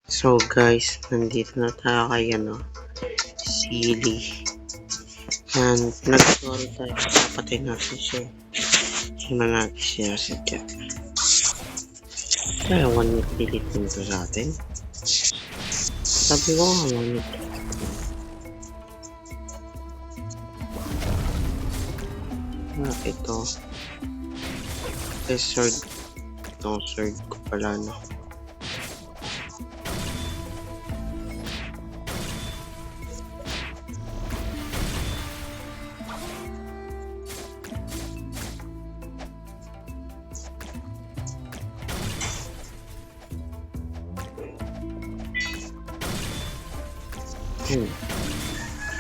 So guys, nandito na tayo kay Silly. And nag-sorry tayo kasi napatay natin siya. Hindi na natin siya sadya. Kaya 1 minute delete nito sa atin. Sabi ko nga 1 minute. Ito. Sword. Itong sword ko pala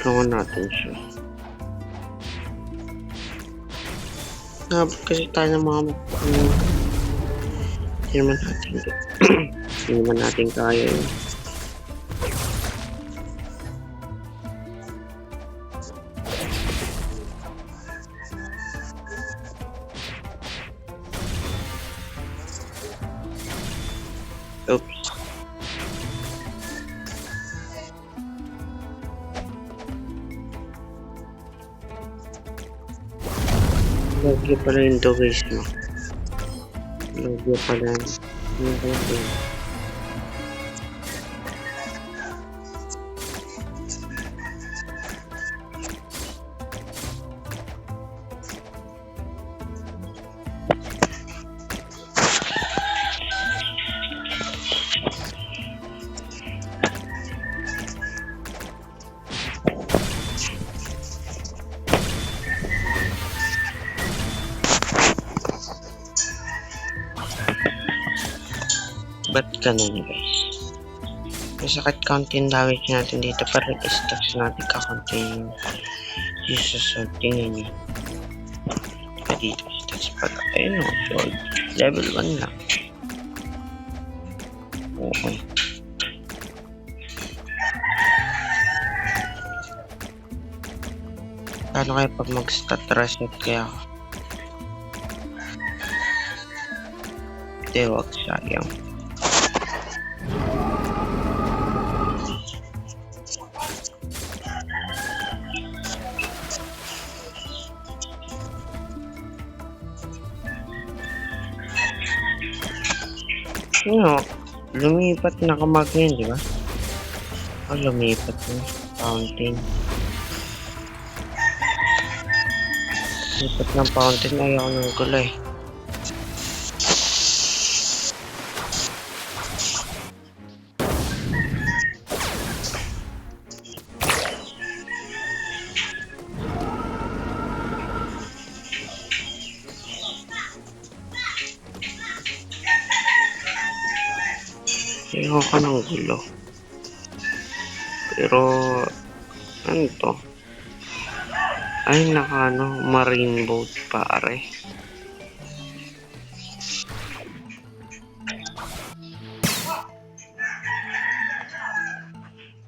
Tulungan natin siya. Nabot kasi tayo ng mga hindi naman natin kaya yun. Oops. Lagi pala yung to guys mo. Lagi pala. Ba't ganun guys? May sakit counting damage natin dito pero stacks natin kakunti yung susunod niya. Dito stacks pala. Ayun o, sword. Level 1 lang. Okay. Paano kaya pag mag-stat reset kaya ako? Hindi, wag sayang. Lumipat na kamag yun, di ba? Lumipat na. Fountain. Lumipat ng fountain. Ayaw ng gulay. Ayaw ka ng gulo. Pero, ano to? Ay, marine boat pare.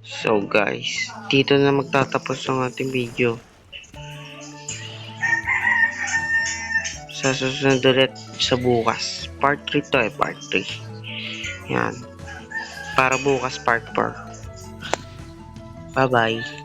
So guys, dito na magtatapos ang ating video. Sa susunod ulit sa bukas. Part 3 to part 3. Yan. Para bukas part 4. Bye-bye.